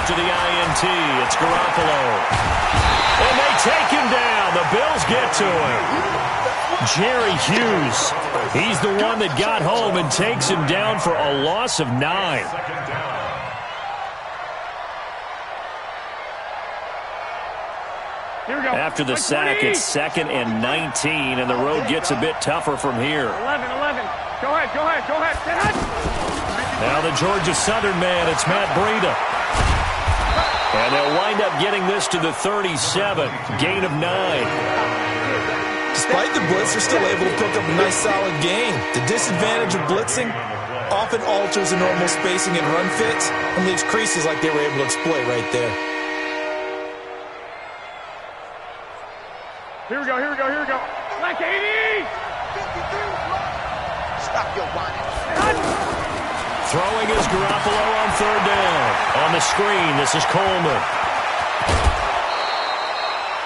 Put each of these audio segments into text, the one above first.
after the INT. It's Garoppolo. And they take him down. The Bills get to him. Jerry Hughes. He's the one that got home and takes him down for a loss of 9. After the sack, it's 2nd and 19, and the road gets a bit tougher from here. 11. Go ahead. Now the Georgia Southern man, it's Matt Breida. And they'll wind up getting this to the 37, gain of 9. Despite the blitz, they're still able to pick up a nice solid gain. The disadvantage of blitzing often alters the normal spacing and run fits and leaves creases like they were able to exploit right there. Here we go. Like 80! Stop your whining. Throwing is Garoppolo on 3rd down. On the screen, this is Coleman.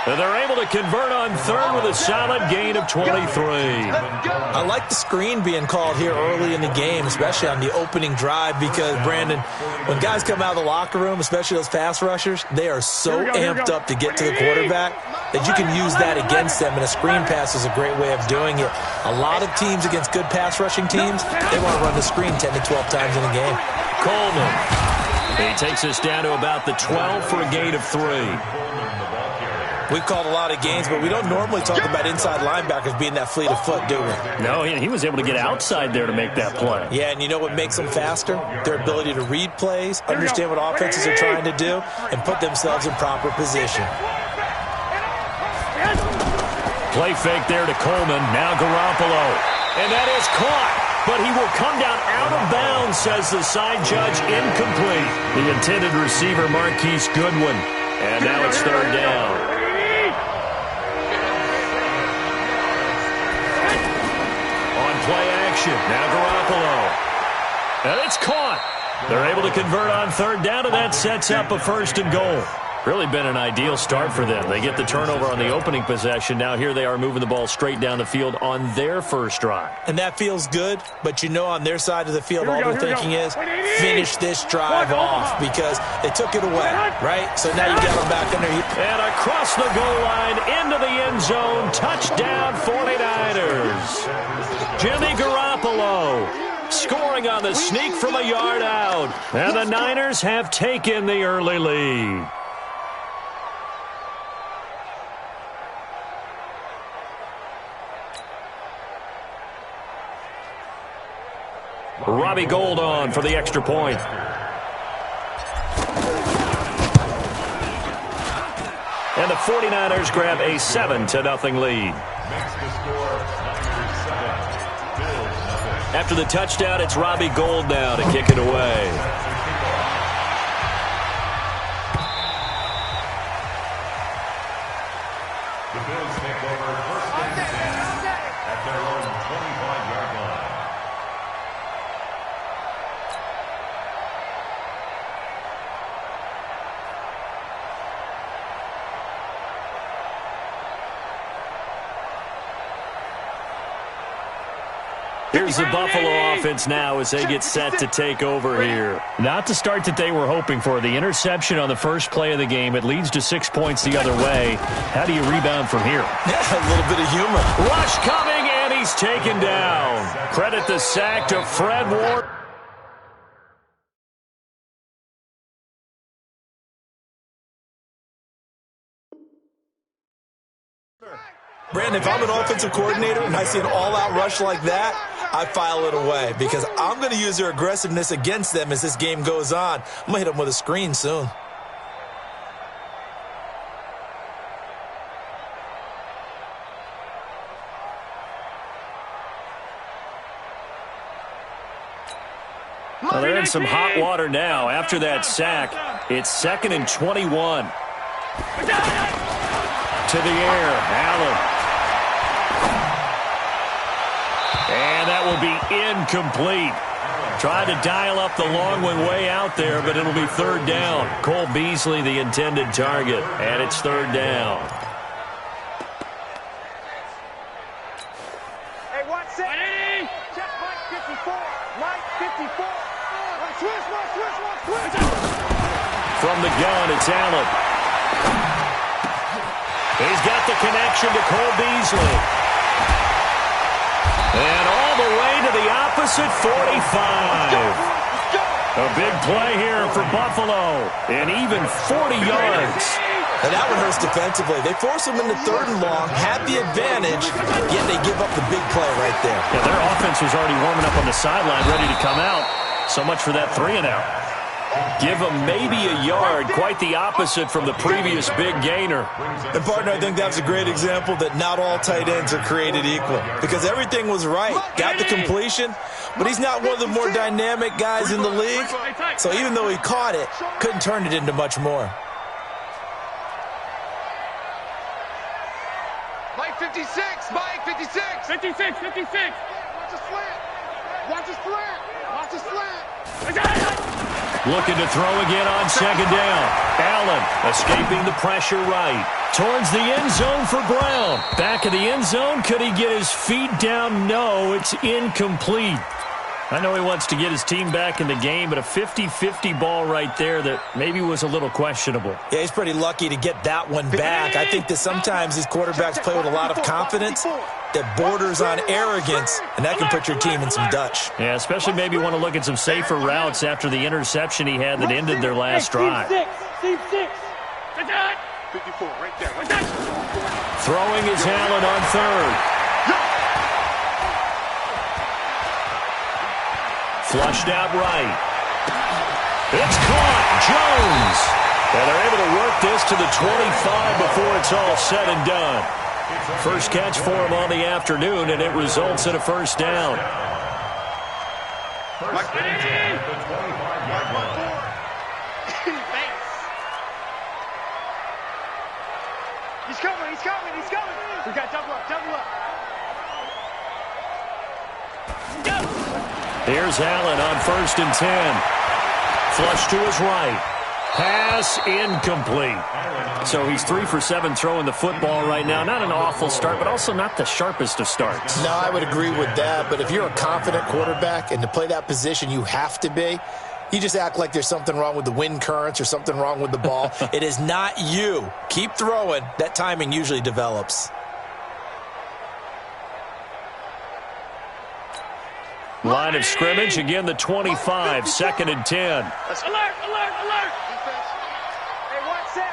And they're able to convert on 3rd with a solid gain of 23. I like the screen being called here early in the game, especially on the opening drive, because, Brandon, when guys come out of the locker room, especially those pass rushers, they are so amped up to get to the quarterback that you can use that against them, and a screen pass is a great way of doing it. A lot of teams against good pass rushing teams, they want to run the screen 10 to 12 times in a game. Coleman. He takes us down to about the 12 for a gain of 3. We've called a lot of games, but we don't normally talk about inside linebackers being that fleet of foot, do we? No, he was able to get outside there to make that play. Yeah, and you know what makes them faster? Their ability to read plays, understand what offenses are trying to do, and put themselves in proper position. Play fake there to Coleman. Now Garoppolo. And that is caught. But he will come down out of bounds, says the side judge. Incomplete. The intended receiver, Marquise Goodwin. And now it's 3rd down. Play action. Now Garoppolo. And it's caught. They're able to convert on 3rd down, and that sets up a 1st and goal. Really been an ideal start for them. They get the turnover on the opening possession. Now here they are moving the ball straight down the field on their first drive. And that feels good, but you know on their side of the field, all they're thinking is finish this drive off because they took it away, right? So now you get them back in there. And across the goal line, into the end zone, touchdown 49ers. Jimmy Garoppolo scoring on the sneak from a yard out. And the Niners have taken the early lead. Robbie Gould on for the extra point. And the 49ers grab a 7-0 lead. After the touchdown, it's Robbie Gould now to kick it away. The Bills take over 1st and 10 at their own 25-yard line. Here's the Buffalo offense now as they get set to take over here. Not the start that they were hoping for. The interception on the first play of the game. It leads to 6 points the other way. How do you rebound from here? Yeah, a little bit of humor. Rush coming, and he's taken down. Credit the sack to Fred Ward. Brandon, if I'm an offensive coordinator and I see an all-out rush like that, I file it away because I'm going to use their aggressiveness against them as this game goes on. I'm going to hit them with a screen soon. Well, they're in some hot water now. After that sack, it's 2nd and 21. To the air, Allen. And that will be incomplete. Tried to dial up the long one way out there, but it'll be 3rd down. Cole Beasley, the intended target, and it's 3rd down. Hey, what's it? Check Mike 54. Mike 54. Switch. From the the gun. It's Allen. He's got the connection to Cole Beasley. And all the way to the opposite 45. A big play here for Buffalo. And even 40 yards. And that one hurts defensively. They force them into 3rd and long, had the advantage, yet they give up the big play right there. Yeah, their offense was already warming up on the sideline, ready to come out. So much for that 3-and-out. Give them maybe a yard, quite the opposite from the previous big gainer. And, partner, I think that's a great example that not all tight ends are created equal. Because everything was right. Got the completion, but he's not one of the more dynamic guys in the league. So even though he caught it, couldn't turn it into much more. Mike 56, Mike 56. 56, 56. Watch a slant. Watch a slant. Watch a slant. Looking to throw again on 2nd down. Allen escaping the pressure right. Towards the end zone for Brown. Back of the end zone. Could he get his feet down? No, it's incomplete. I know he wants to get his team back in the game, but a 50-50 ball right there that maybe was a little questionable. Yeah, he's pretty lucky to get that one back. I think that sometimes these quarterbacks play with a lot of confidence that borders on arrogance, and that can put your team in some Dutch. Yeah, especially maybe want to look at some safer routes after the interception he had that ended their last drive. 54, right there. Throwing is Allen on 3rd. Flushed out right. It's caught. Jones. And they're able to work this to the 25 before it's all said and done. First catch for him on the afternoon, and it results in a 1st down. He's coming, he's coming, he's coming. We got double up, double up. Here's Allen on 1st and 10. Flush to his right. Pass incomplete. So he's 3 for 7 throwing the football right now. Not an awful start, but also not the sharpest of starts. No, I would agree with that. But if you're a confident quarterback and to play that position, you have to be. You just act like there's something wrong with the wind currents or something wrong with the ball. It is not you. Keep throwing. That timing usually develops. Line of scrimmage, again the 25, 2nd and 10. Alert, alert, alert. Hey, one set.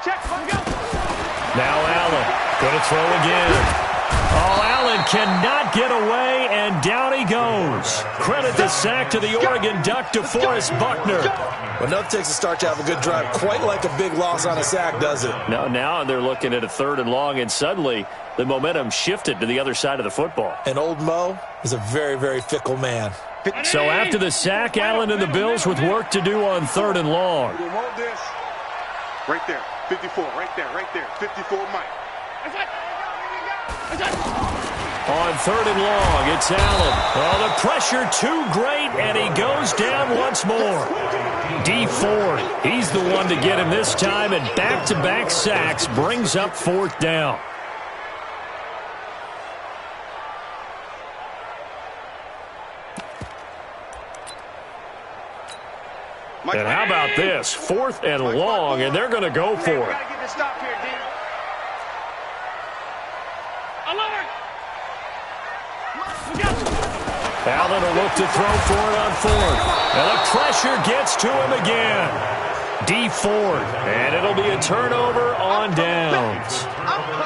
Check, one go. Now Allen, going to throw again. Oh, Allen cannot get away, and down he goes. Credit the sack to the Oregon Duck, DeForest Buckner. Well, nothing takes a start to have a good drive quite like a big loss on a sack, does it? No, now they're looking at a 3rd and long, and suddenly the momentum shifted to the other side of the football. And old Mo is a very, very fickle man. So after the sack, Allen and the Bills with work to do on 3rd and long. We want this. Right there. 54. Right there. 54, Mike. On 3rd and long, it's Allen. Oh, the pressure too great, and he goes down once more. D Ford, he's the one to get him this time, and back-to-back sacks brings up 4th down. And how about this? 4th and long, and they're going to go for it. Gotta get the stop here, D. Alert! Allen will look to throw for it on 4th. And the pressure gets to him again. D Ford, and it'll be a turnover on downs.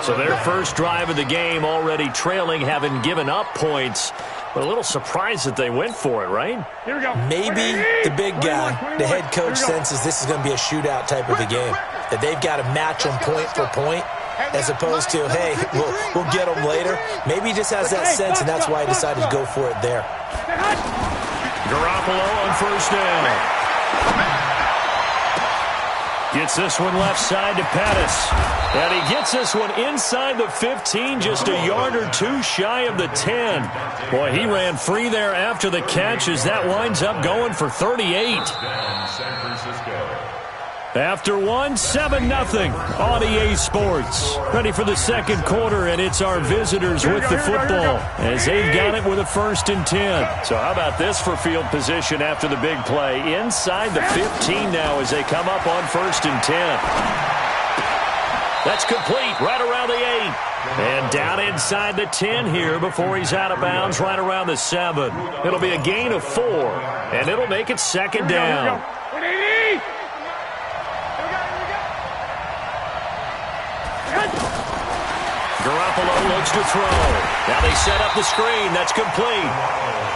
So their first drive of the game already trailing, having given up points. But a little surprised that they went for it, right? Here we go. Maybe the big guy, the head coach, senses this is going to be a shootout type of a game. That they've got to match them point for point, as opposed to, hey, we'll get them later. Maybe he just has that sense, and that's why he decided to go for it there. Garoppolo on 1st down. Gets this one left side to Pettis. And he gets this one inside the 15, just a yard or two shy of the 10. Boy, he ran free there after the catch as that winds up going for 38. After one, 7-0 on EA Sports. Ready for the second quarter, and it's our visitors with the football as they've got it with a 1st and 10. So how about this for field position after the big play? Inside the 15 now as they come up on 1st and 10. That's complete right around the 8. And down inside the 10 here before he's out of bounds right around the 7. It'll be a gain of 4, and it'll make it 2nd down. Garoppolo looks to throw. Now they set up the screen. That's complete.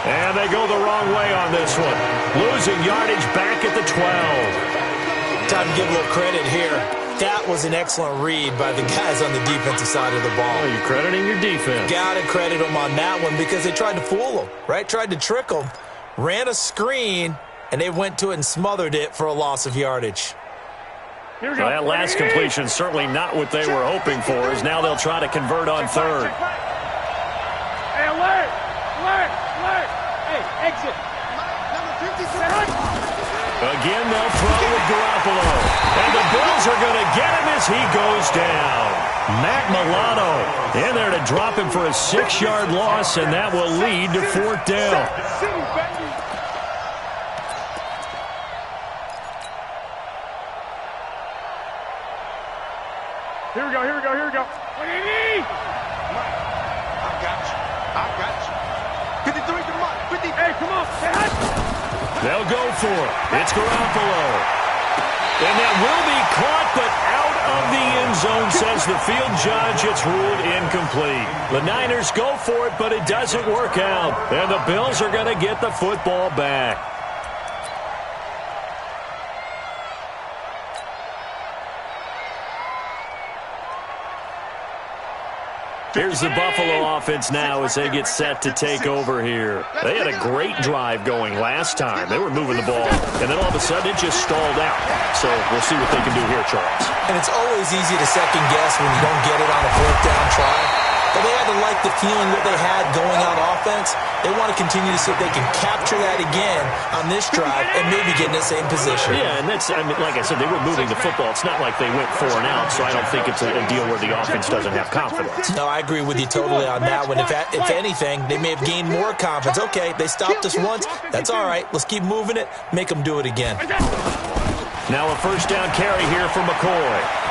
And they go the wrong way on this one. Losing yardage back at the 12. Time to give a little credit here. That was an excellent read by the guys on the defensive side of the ball. Oh, you're crediting your defense. Got to credit them on that one because they tried to fool them, right? Tried to trick them. Ran a screen, and they went to it and smothered it for a loss of yardage. Well, that last completion certainly not what they were hoping for, as now they'll try to convert on 3rd. Hey, alert! Alert! Alert! Hey, exit! Again, they'll throw with Garoppolo. And the Bills are going to get him as he goes down. Matt Milano in there to drop him for a 6-yard loss, and that will lead to 4th down. Here we go, here we go, here we go. I got you. I got you. 53, come on. 50. Hey, come on. Hey, they'll go for it. It's Garoppolo. And that will be caught, but out of the end zone, says the field judge. It's ruled incomplete. The Niners go for it, but it doesn't work out. And the Bills are going to get the football back. Here's the Buffalo offense now as they get set to take over here. They had a great drive going last time. They were moving the ball, and then all of a sudden it just stalled out. So we'll see what they can do here, Charles. And it's always easy to second guess when you don't get it on a 4th down try. But they had to like the feeling that they had going on offense. They want to continue to see if they can capture that again on this drive and maybe get in the same position. Yeah, and that's, I mean, like I said, they were moving the football. It's not like they went 4 and out, so I don't think it's a deal where the offense doesn't have confidence. No, I agree with you totally on that one. If anything, they may have gained more confidence. Okay, they stopped us once. That's all right. Let's keep moving it. Make them do it again. Now a 1st down carry here for McCoy.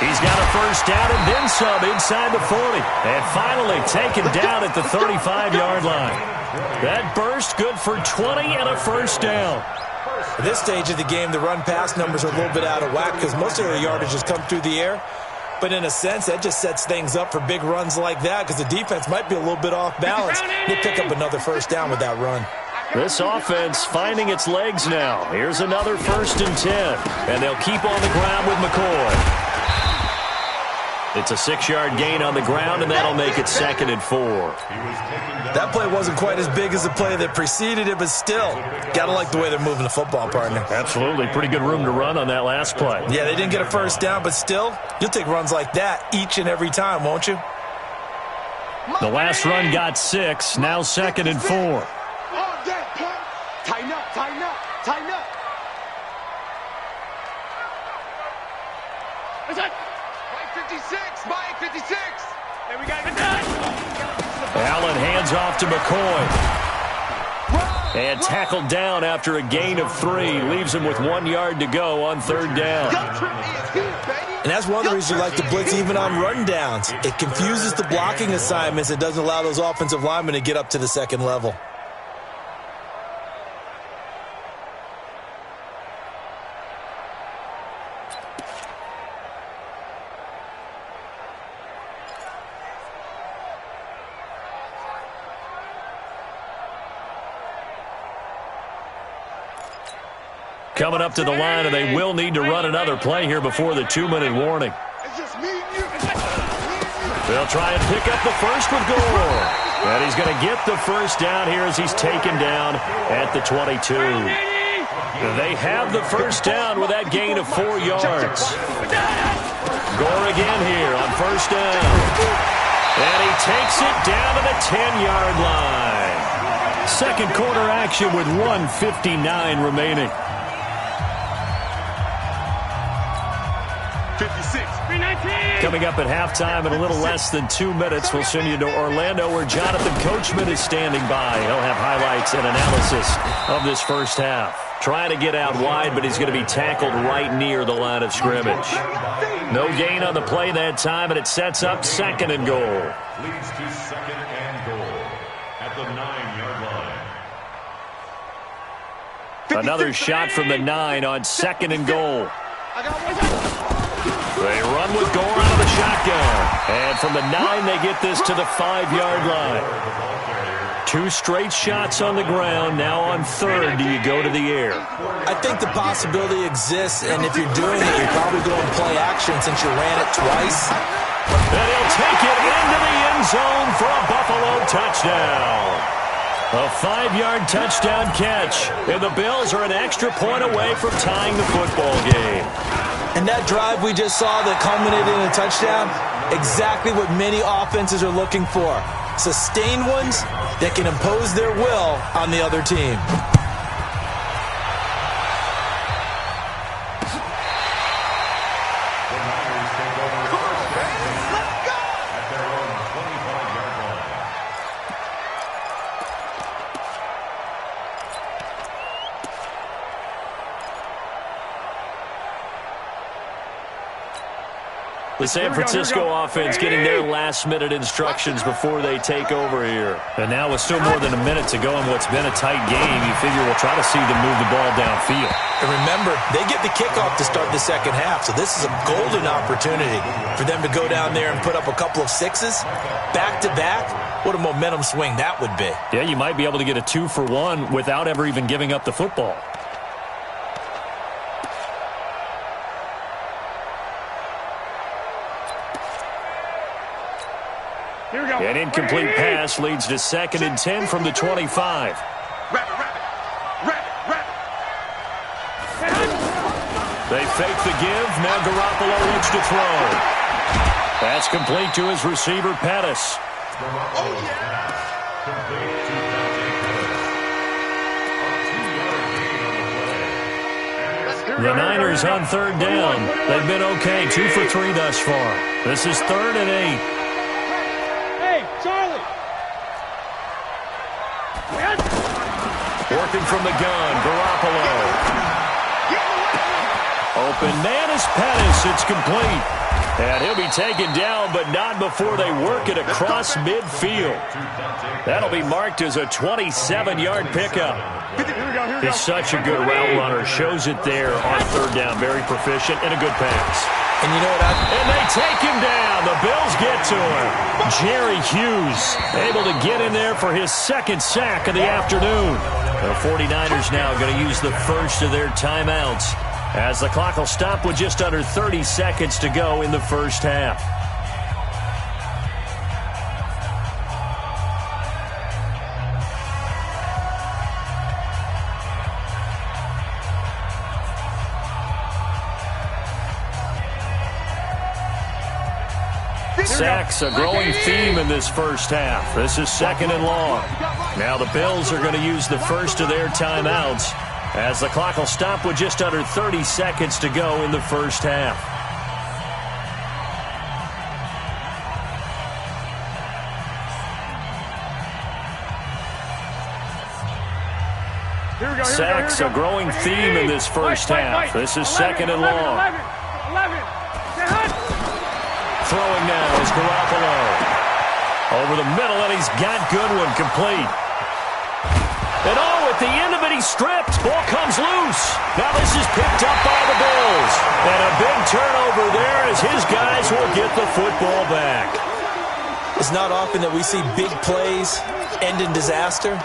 He's got a 1st down and then some inside the 40. And finally taken down at the 35-yard line. That burst good for 20 and a 1st down. At this stage of the game, the run-pass numbers are a little bit out of whack because most of their yardage has come through the air. But in a sense, that just sets things up for big runs like that because the defense might be a little bit off balance. They pick up another 1st down with that run. This offense finding its legs now. Here's another 1st and 10. And they'll keep on the ground with McCoy. It's a 6-yard gain on the ground, and that'll make it 2nd and 4. That play wasn't quite as big as the play that preceded it, but still, got to like the way they're moving the football, partner. Absolutely. Pretty good room to run on that last play. Yeah, they didn't get a 1st down, but still, you'll take runs like that each and every time, won't you? The last run got 6, now 2nd and 4. Tighten up, tighten up, tighten up. What's that? 56, Mike 56. Hey, we got it done. Allen hands off to McCoy. And tackled down after a gain of 3. Leaves him with 1 yard to go on 3rd down. And that's one of the reasons you like to blitz even on run downs. It confuses the blocking assignments. It doesn't allow those offensive linemen to get up to the 2nd level. Coming up to the line, and they will need to run another play here before the 2-minute warning. They'll try and pick up the first with Gore. And he's going to get the 1st down here as he's taken down at the 22. They have the 1st down with that gain of 4 yards. Gore again here on 1st down. And he takes it down to the 10-yard line. Second quarter action with 1:59 remaining. 56. 319. Coming up at halftime in a little less than 2 minutes, we'll send you to Orlando where Jonathan Coachman is standing by. He'll have highlights and analysis of this first half. Trying to get out wide, but he's going to be tackled right near the line of scrimmage. No gain on the play that time, and it sets up 2nd and goal. Leads to 2nd and goal at the 9-yard line. Another shot from the 9 on 2nd and goal. They run with Gore out of the shotgun. And from the 9, they get this to the 5-yard line. 2 straight shots on the ground. Now on 3rd, do you go to the air? I think the possibility exists, and if you're doing it, you're probably going play action since you ran it twice. And he'll take it into the end zone for a Buffalo touchdown. A 5-yard touchdown catch. And the Bills are an extra point away from tying the football game. And that drive we just saw that culminated in a touchdown, exactly what many offenses are looking for. Sustained ones that can impose their will on the other team. The San Francisco offense getting their last-minute instructions before they take over here. And now with still more than a minute to go in what's been a tight game, you figure we'll try to see them move the ball downfield. And remember, they get the kickoff to start the second half, so this is a golden opportunity for them to go down there and put up a couple of 6s back-to-back. What a momentum swing that would be. Yeah, you might be able to get a 2-for-1 without ever even giving up the football. Here we go. An incomplete pass leads to 2nd and 10 from the 25. Rabbit. They fake the give. Now Garoppolo looks to throw. That's complete to his receiver, Pettis. The Niners on 3rd down. They've been okay. 2 for 3 thus far. This is 3rd and 8. Charlie! Working from the gun, Garoppolo. Open man is Pettis. It's complete. And he'll be taken down, but not before they work it across midfield. That'll be marked as a 27-yard pickup. He's such a good route runner. Shows it there on 3rd down. Very proficient and a good pass. And you know what? And they take him down. The Bills get to him. Jerry Hughes able to get in there for his 2nd sack of the afternoon. The 49ers now going to use the first of their timeouts as the clock will stop with just under 30 seconds to go in the first half. Sacks, a growing theme in this first half. This is 2nd and long. Now the Bills are going to use the first of their timeouts as the clock will stop with just under 30 seconds to go in the first half. Sacks, a growing theme in this first half. This is 2nd and long. 11. Throwing now is Garoppolo. Over the middle, and he's got Goodwin complete. And at the end of it, he's stripped. Ball comes loose. Now this is picked up by the Bills. And a big turnover there as his guys will get the football back. It's not often that we see big plays end in disaster,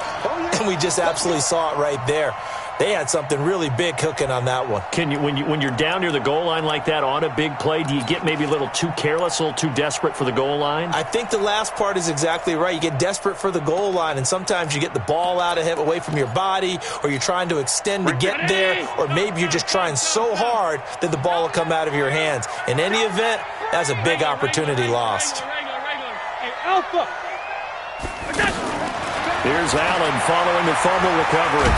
and we just absolutely saw it right there. They had something really big cooking on that one. Can you, when you're down near the goal line like that on a big play, do you get maybe a little too careless, a little too desperate for the goal line? I think the last part is exactly right. You get desperate for the goal line, and sometimes you get the ball out of him, away from your body, or you're trying to extend to get there, or maybe you're just trying so hard that the ball will come out of your hands. In any event, that's a big opportunity lost. Hey, Alpha! Here's Allen following the fumble recovery.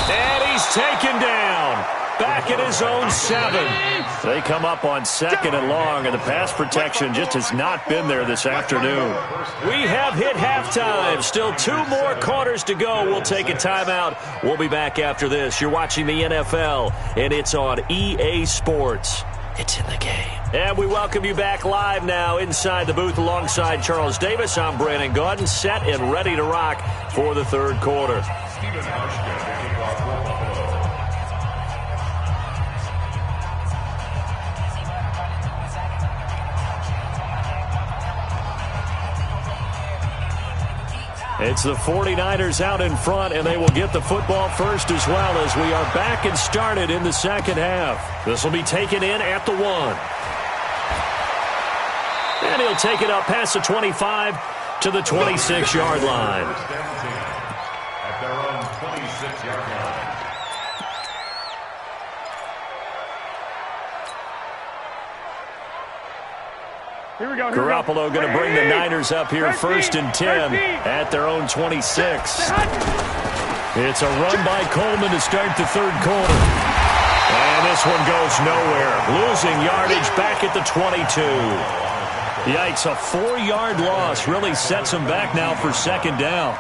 And he's taken down. back at his own 7. They come up on 2nd and long, and the pass protection just has not been there this afternoon. We have hit halftime. Still 2 more quarters to go. We'll take a timeout. We'll be back after this. You're watching the NFL, and it's on EA Sports. It's in the game. And we welcome you back live now inside the booth alongside Charles Davis. I'm Brandon Gaudin, set and ready to rock for the third quarter. It's the 49ers out in front, and they will get the football first as well as we are back and started in the second half. This will be taken in at the 1. And he'll take it up past the 25 to the 26-yard line. At their own 26-yard line. Here we go. Garoppolo going to bring the Niners up here first and 10 at their own 26. It's a run by Coleman to start the third quarter. And this one goes nowhere. Losing yardage back at the 22. Yikes, a 4-yard loss really sets him back now for second down.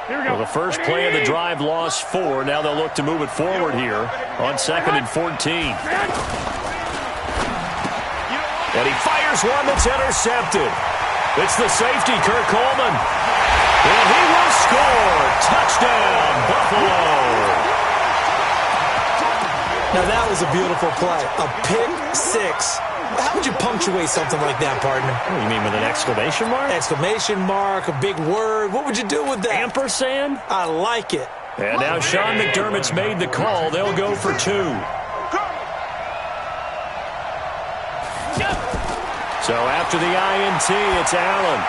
Well, the first play of the drive lost 4. Now they'll look to move it forward here on 2nd and 14. And he fires one that's intercepted. It's the safety, Kurt Coleman. And he will score. Touchdown, Buffalo. Now that was a beautiful play. A pick 6. How would you punctuate something like that, partner? What do you mean, with an exclamation mark? Exclamation mark, a big word. What would you do with that? Ampersand? I like it. And now Sean McDermott's made the call. They'll go for 2. So after the INT, it's Allen.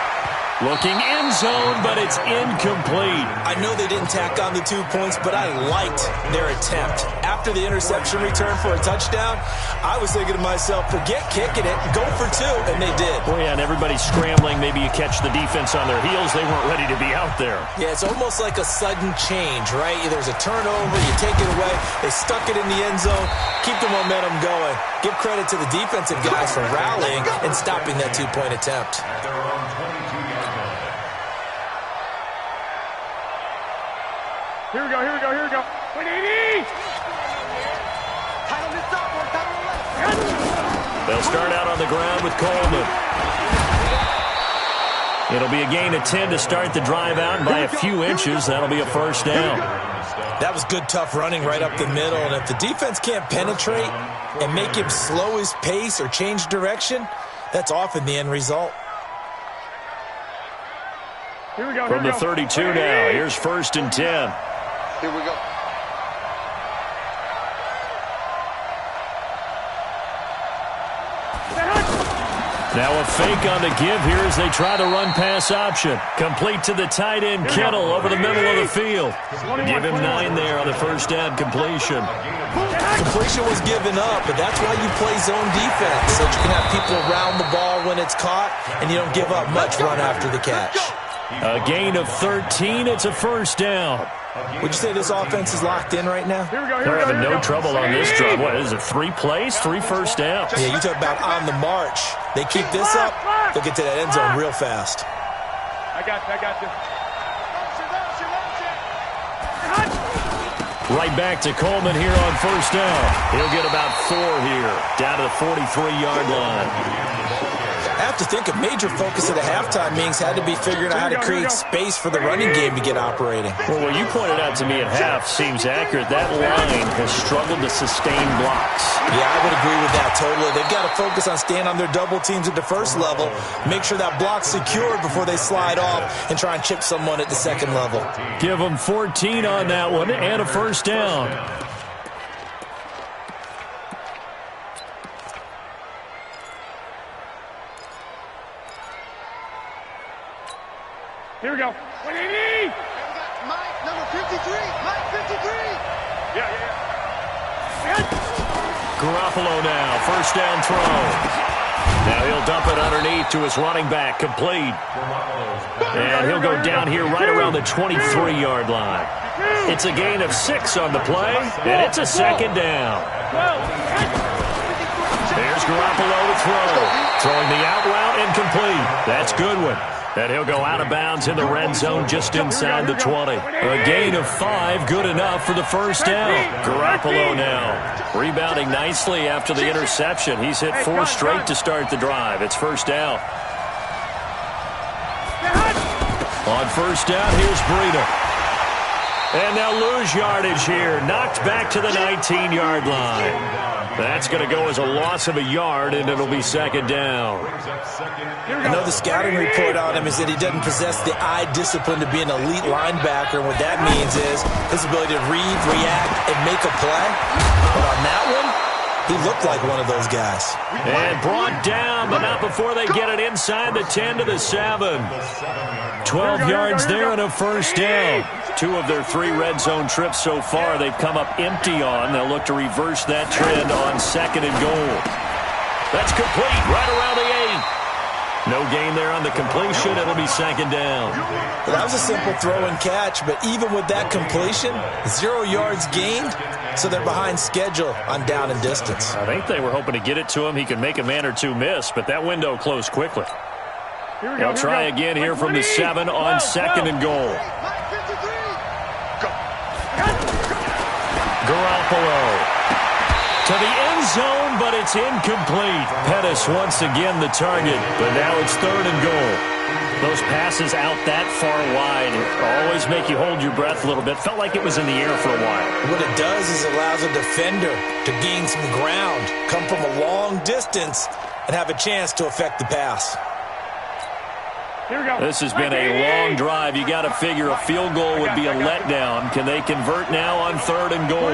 Looking end zone, but it's incomplete. I know they didn't tack on the 2 points, but I liked their attempt. After the interception return for a touchdown, I was thinking to myself, forget kicking it, go for 2, and they did. Well, yeah, and everybody's scrambling. Maybe you catch the defense on their heels. They weren't ready to be out there. Yeah, it's almost like a sudden change, right? There's a turnover, you take it away, they stuck it in the end zone, keep the momentum going. Give credit to the defensive guys for rallying and stopping that 2-point attempt. At their own 22-yard line. Here we go. They'll start out on the ground with Coleman. It'll be a gain of 10 to start the drive out, and by a few inches, that'll be a first down. That was good, tough running right up the middle, and if the defense can't penetrate and make him slow his pace or change direction, that's often the end result. Here we go. From the 32 now, here's first and 10. Here we go. Now a fake on the give here as they try to run pass option. Complete to the tight end, Kittle, over the middle of the field. Give him 9 there on the first down completion. Completion was given up, but that's why you play zone defense, so you can have people around the ball when it's caught, and you don't give up much run after the catch. A gain of 13. It's a first down. Would you say this offense is locked in right now? They're having no trouble on this drive. What is it, 3 plays, 3 first downs? Yeah, you talk about on the march. They keep this up, they'll get to that end zone real fast. I got you. Right back to Coleman here on first down. He'll get about 4 here, down to the 43-yard line. I have to think a major focus of the halftime meetings had to be figuring out how to create space for the running game to get operating. Well, what you pointed out to me at half seems accurate. That line has struggled to sustain blocks. Yeah, I would agree with that totally. They've got to focus on staying on their double teams at the first level, make sure that block's secured before they slide off and try and chip someone at the second level. Give them 14 on that one and a first down. Here we go. 180! Mike, number 53. Mike, 53. Yeah. Garoppolo now, first down throw. Now he'll dump it underneath to his running back, complete. And he'll go down here right around the 23-yard line. It's a gain of 6 on the play, and it's a second down. There's Garoppolo to throw. Throwing the out route incomplete. That's Goodwin. And he'll go out of bounds in the red zone just inside the 20. A gain of 5, good enough for the first down. Garoppolo now rebounding nicely after the interception. He's hit 4 straight to start the drive. It's first down. On first down, here's Breida. And they'll lose yardage here. Knocked back to the 19-yard line. That's going to go as a loss of a yard, and it'll be second down. I know the scouting report on him is that he doesn't possess the eye discipline to be an elite linebacker. And what that means is his ability to read, react, and make a play. But on that one, he looked like one of those guys. And brought down, but not before they get it inside the 10 to the 7. 12 yards there and a first down. 2 of their 3 red zone trips so far they've come up empty on. They'll look to reverse that trend on second and goal. That's complete right around the 8. No gain there on the completion. It'll be second down. Well, that was a simple throw and catch, but even with that completion, 0 yards gained, so they're behind schedule on down and distance. I think they were hoping to get it to him. He could make a man or 2 miss, but that window closed quickly. They'll try again here from the 7 on second and goal. Garoppolo to the end zone, but it's incomplete. Pettis once again the target, but now it's third and goal. Those passes out that far wide always make you hold your breath a little bit. Felt like it was in the air for a while. What it does is it allows a defender to gain some ground, come from a long distance, and have a chance to affect the pass. Here we go. This has been a long drive. You got to figure a field goal would be a letdown. Can they convert now on third and goal?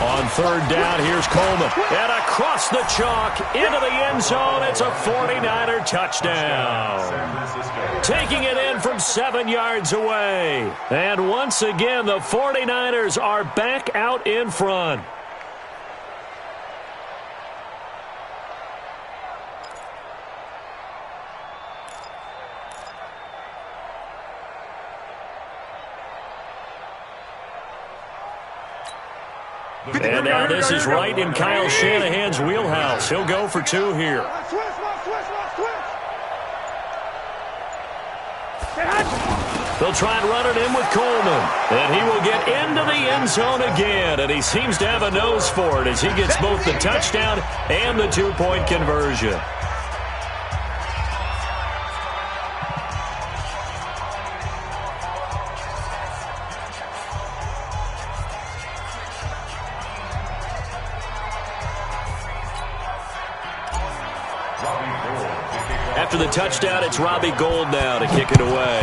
On third down, here's Coleman. And across the chalk into the end zone. It's a 49er touchdown. Taking it in from 7 yards away. And once again, the 49ers are back out in front. And now this is right in Kyle Shanahan's wheelhouse. He'll go for 2 here. They'll try and run it in with Coleman. And he will get into the end zone again. And he seems to have a nose for it as he gets both the touchdown and the 2-point conversion. After the touchdown, it's Robbie Gould now to kick it away.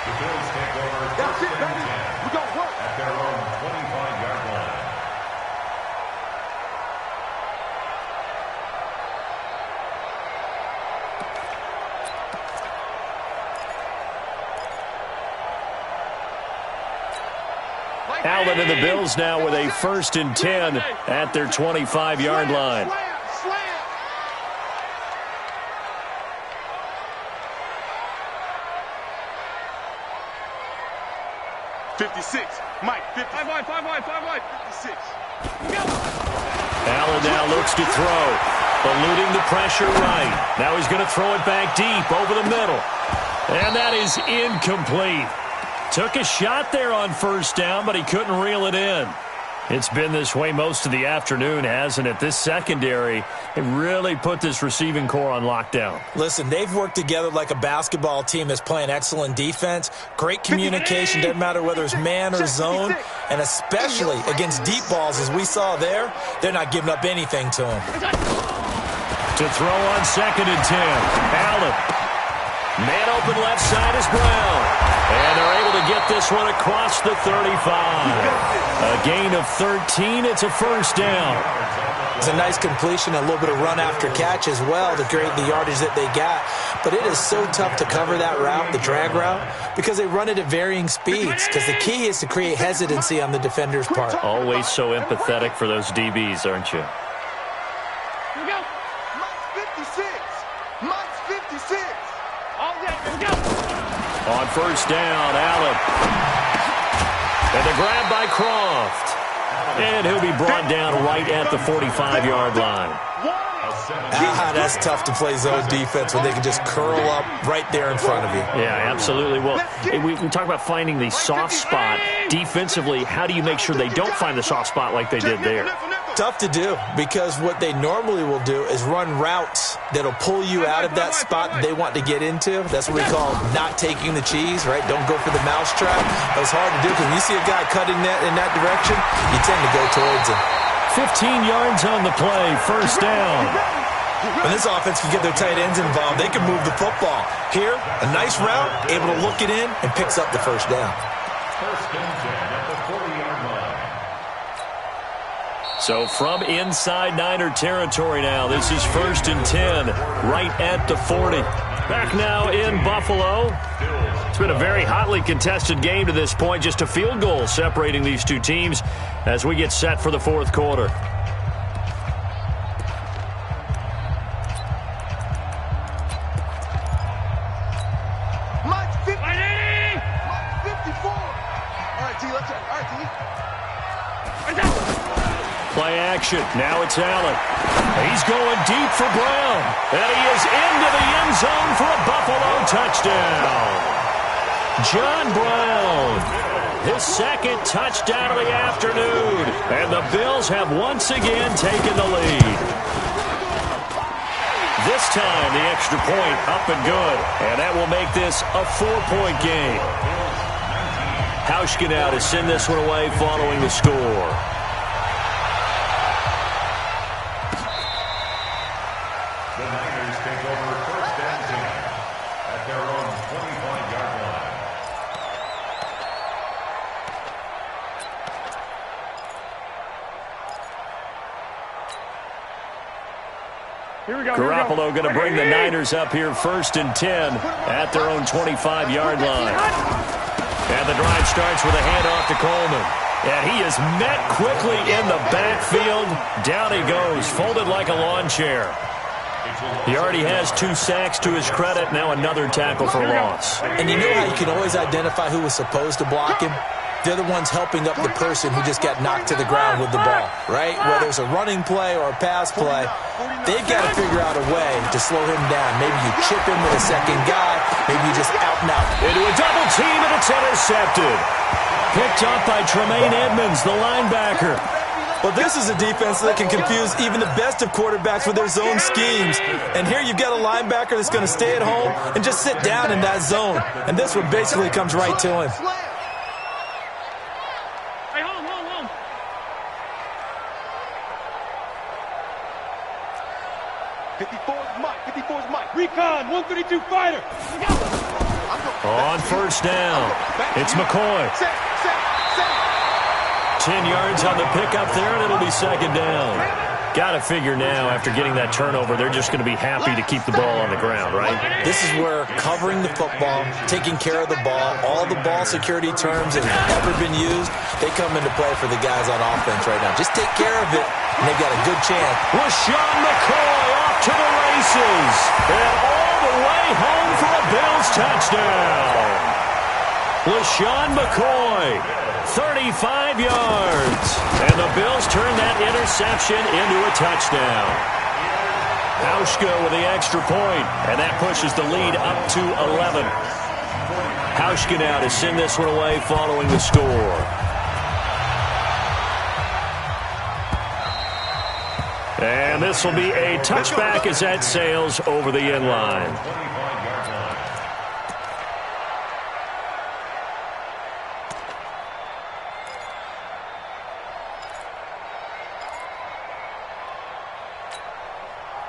The Bills take over. That's it, baby. We're going to work. At their own 25-yard line. Allen and the Bills now with a 1st and 10 at their 25-yard line. Slam. 56. Mike, 50. 5 wide. 56. Allen now looks to throw, eluding the pressure right. Now he's going to throw it back deep over the middle. And that is incomplete. Took a shot there on first down, but he couldn't reel it in. It's been this way most of the afternoon, hasn't it? This secondary, it really put this receiving core on lockdown. Listen, they've worked together like a basketball team that's playing excellent defense. Great communication, doesn't matter whether it's man or zone. And especially against deep balls, as we saw there, they're not giving up anything to him. To throw on 2nd and 10. Allen. Man open left side is Brown. And they're able to get this one across the 35. A gain of 13. It's a first down. It's a nice completion, a little bit of run after catch as well to create the yardage that they got. But it is so tough to cover that route, the drag route, because they run it at varying speeds. Because the key is to create hesitancy on the defender's part. Always so empathetic for those DBs, aren't you? Here we go. Mike's 56. Mike's 56. All day. Here we go. On first down, Allen. And the grab by Croft. And he'll be brought down right at the 45-yard line. That's tough to play zone defense when they can just curl up right there in front of you. Yeah, absolutely. Well, we talk about finding the soft spot. Defensively, how do you make sure they don't find the soft spot like they did there? Tough to do, because what they normally will do is run routes that'll pull you out of that spot that they want to get into. That's what we call not taking the cheese, right? Don't go for the mousetrap. That's hard to do, because when you see a guy cutting that in that direction, you tend to go towards him. 15 yards on the play, first down. When this offense can get their tight ends involved, they can move the football. Here, a nice route, able to look it in, and picks up the first down. First and 10 at the 40-yard line. So from inside Niner territory now, this is first and 10, right at the 40. Back now in Buffalo. It's been a very hotly contested game to this point, just a field goal separating these two teams as we get set for the fourth quarter. Mike's 50. Mike's 54. All right, T, let's check. All right, T. Play action. Now it's Allen. He's going deep for Brown. And he is into the end zone for a Buffalo touchdown. John Brown, his second touchdown of the afternoon. And the Bills have once again taken the lead. This time, the extra point up and good. And that will make this a 4-point game. Hauschka now to send this one away following the score. The Niners take over first and 10 at their own 25-yard line. Here we go. Garoppolo going to bring the Niners up here first and 10 at their own 25-yard line. And the drive starts with a handoff to Coleman. And he is met quickly in the backfield. Down he goes, folded like a lawn chair. He already has 2 sacks to his credit. Now another tackle for loss. And you know how you can always identify who was supposed to block him? They're the ones helping up the person who just got knocked to the ground with the ball, right? Whether it's a running play or a pass play, they've got to figure out a way to slow him down. Maybe you chip him with a second guy. Maybe you just out and out. Into a double team, and it's intercepted. Picked up by Tremaine Edmonds, the linebacker. Well, this is a defense that can confuse even the best of quarterbacks with their zone schemes. And here you've got a linebacker that's going to stay at home and just sit down in that zone. And this one basically comes right to him. Hey, home. 54's Mike. 54's Mike. Recon, 132 fighter. On first down, it's McCoy. 10 yards on the pickup there, and it'll be second down. Got to figure now, after getting that turnover, they're just going to be happy to keep the ball on the ground, right? This is where covering the football, taking care of the ball, all the ball security terms that have ever been used, they come into play for the guys on offense right now. Just take care of it, and they've got a good chance. LaShawn McCoy off to the races, and all the way home for a Bills touchdown. LaShawn McCoy, 35 yards. And the Bills turn that interception into a touchdown. Hauschka with the extra point, and that pushes the lead up to 11. Hauschka now to send this one away following the score. And this will be a touchback as that sails over the end line.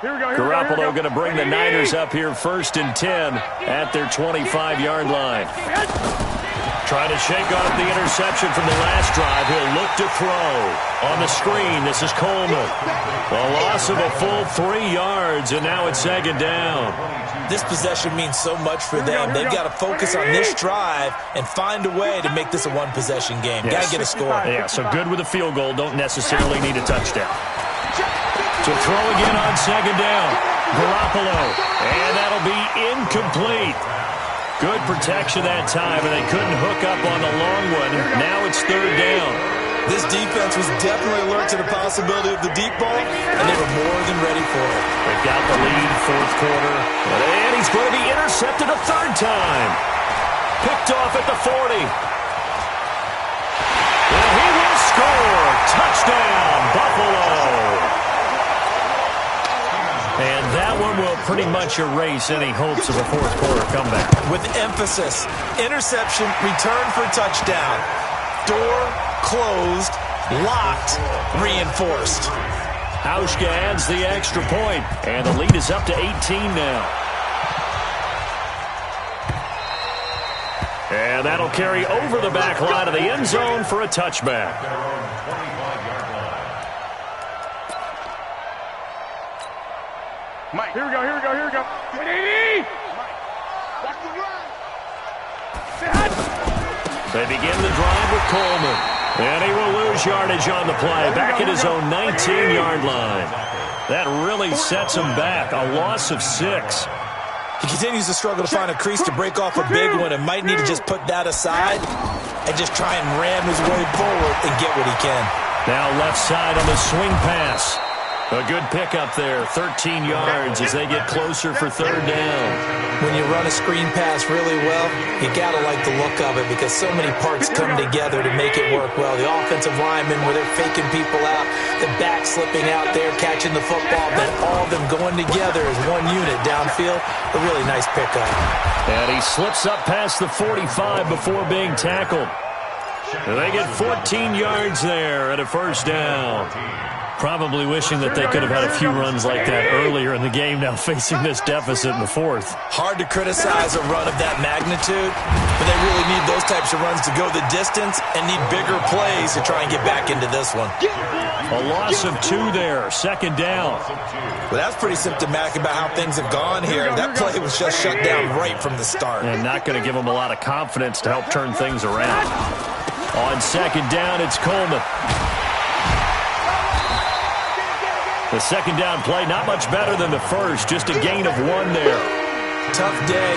Garoppolo going to bring the Niners up here first and 10 at their 25-yard line. Trying to shake off the interception from the last drive. He'll look to throw. On the screen, this is Coleman. A loss of a full 3 yards, and now it's second down. This possession means so much for them. They've got to focus on this drive and find a way to make this a one-possession game. Yes. Got to get a score. Yeah, so good with a field goal. Don't necessarily need a touchdown. To throw again on second down. Garoppolo. And that'll be incomplete. Good protection that time, and they couldn't hook up on the long one. Now it's third down. This defense was definitely alert to the possibility of the deep ball, and they were more than ready for it. They've got the lead, fourth quarter. And he's going to be intercepted a third time. Picked off at the 40. And he will score. Touchdown, Buffalo. And that one will pretty much erase any hopes of a fourth quarter comeback. With emphasis, interception, return for touchdown. Door closed, locked, reinforced. Hauschka adds the extra point, and the lead is up to 18 now. And that'll carry over the back line of the end zone for a touchback. Mike, here we go. They begin the drive with Coleman. And he will lose yardage on the play. Back at his own 19-yard line. That really sets him back. A loss of 6. He continues to struggle to find a crease to break off a big one and might need to just put that aside and just try and ram his way forward and get what he can. Now left side on the swing pass. A good pickup there, 13 yards as they get closer for third down. When you run a screen pass really well, you got to like the look of it because so many parts come together to make it work well. The offensive linemen, where they're faking people out, the back slipping out there, catching the football, then all of them going together as one unit downfield. A really nice pickup. And he slips up past the 45 before being tackled. And they get 14 yards there at a first down. Probably wishing that they could have had a few runs like that earlier in the game, now facing this deficit in the fourth. Hard to criticize a run of that magnitude, but they really need those types of runs to go the distance and need bigger plays to try and get back into this one. A loss of 2 there, second down. Well, that's pretty symptomatic about how things have gone here. That play was just shut down right from the start. And not going to give them a lot of confidence to help turn things around. On second down, it's Coleman. The second down play, not much better than the first, just a gain of 1 there. Tough day,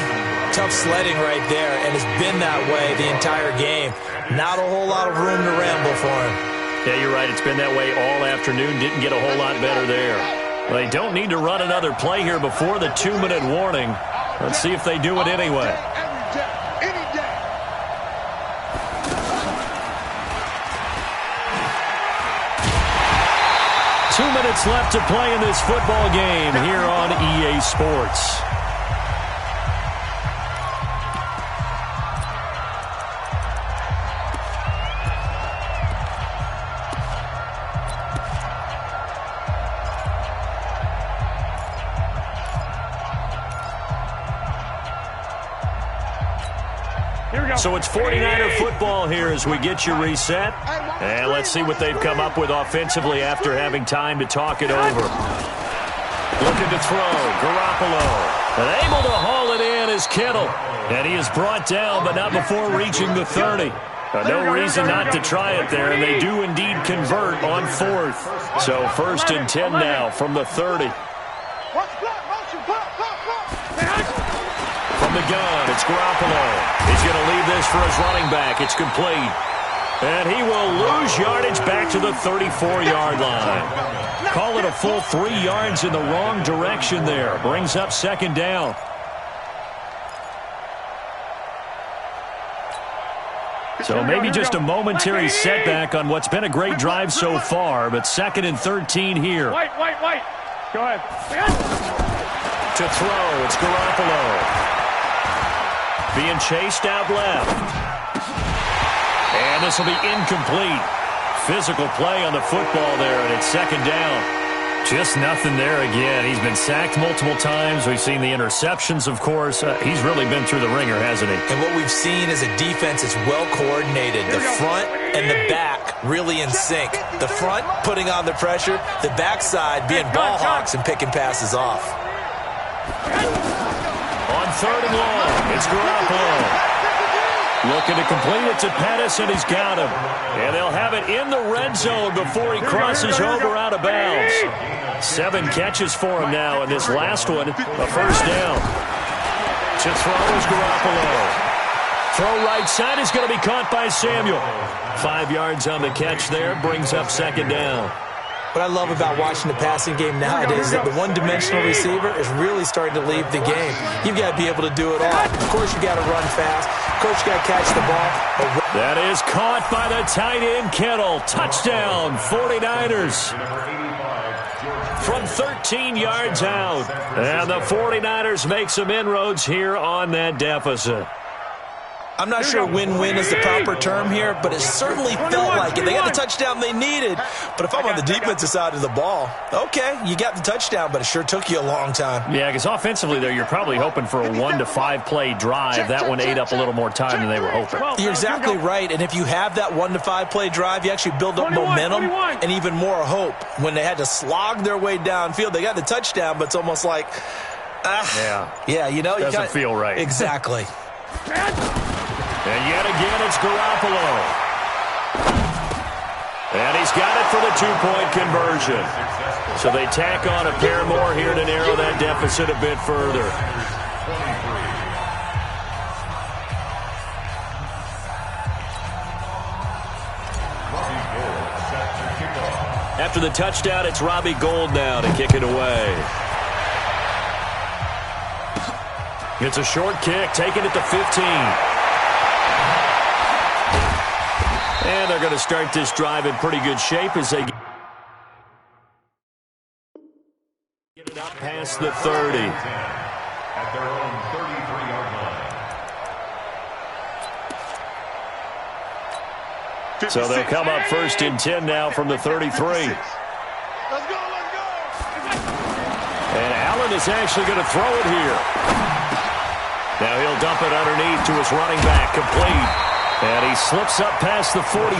tough sledding right there, and it's been that way the entire game. Not a whole lot of room to ramble for him. Yeah, you're right. It's been that way all afternoon. Didn't get a whole lot better there. Well, they don't need to run another play here before the 2-minute warning. Let's see if they do it anyway. 2 minutes left to play in this football game here on EA Sports. So it's 49er football here as we get you reset. And let's see what they've come up with offensively after having time to talk it over. Looking to throw, Garoppolo. And able to haul it in is Kittle. And he is brought down, but not before reaching the 30. No reason not to try it there, and they do indeed convert on 4th. So 1st and 10 now from the 30. From the gun, it's Garoppolo. He's going to leave this for his running back. It's complete. And he will lose yardage back to the 34-yard line. Call it a full 3 yards in the wrong direction there. Brings up second down. So maybe just a momentary setback on what's been a great drive so far, but 2nd and 13 here. Wait. Go ahead. To throw, it's Garoppolo. Being chased out left. And this will be incomplete. Physical play on the football there, and it's second down. Just nothing there again. He's been sacked multiple times. We've seen the interceptions, of course. He's really been through the ringer, hasn't he? And what we've seen is a defense that's well coordinated. The front and the back really in sync. The front putting on the pressure, the backside being ball hawks and picking passes off. On 3rd and long, it's Garoppolo. Looking to complete it to Pettis, and he's got him. And they'll have it in the red zone before he crosses over out of bounds. 7 catches for him now, and this last one, a first down. To throw is Garoppolo. Throw right side is going to be caught by Samuel. 5 yards on the catch there, brings up 2nd down. What I love about watching the passing game nowadays is that the one-dimensional receiver is really starting to leave the game. You've got to be able to do it all. Of course, you got to run fast. Of course, you got to catch the ball. That is caught by the tight end, Kittle. Touchdown, 49ers. From 13 yards out. And the 49ers make some inroads here on that deficit. I'm not sure win-win is the proper term here, but it certainly felt like it. They got the touchdown they needed. But if I'm on the defensive side of the ball, okay, you got the touchdown, but it sure took you a long time. Yeah, because offensively there, you're probably hoping for a 1 to 5 play drive. That one ate up a little more time than they were hoping. You're exactly right, and if you have that 1 to 5 play drive, you actually build up momentum and even more hope. When they had to slog their way downfield, they got the touchdown, but it's almost like, yeah, you know, doesn't feel right. Exactly. And yet again, it's Garoppolo. And he's got it for the 2-point conversion. So they tack on a pair more here to narrow that deficit a bit further. After the touchdown, it's Robbie Gould now to kick it away. It's a short kick, taking it to 15. And they're going to start this drive in pretty good shape as they get it up past the 30. At their own 33-yard line. So they'll come up 1st and 10 now from the 33. Let's go, let's go. And Allen is actually going to throw it here. Now he'll dump it underneath to his running back, complete. And he slips up past the 45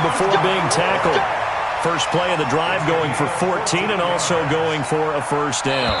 before being tackled. First play of the drive going for 14 and also going for a first down.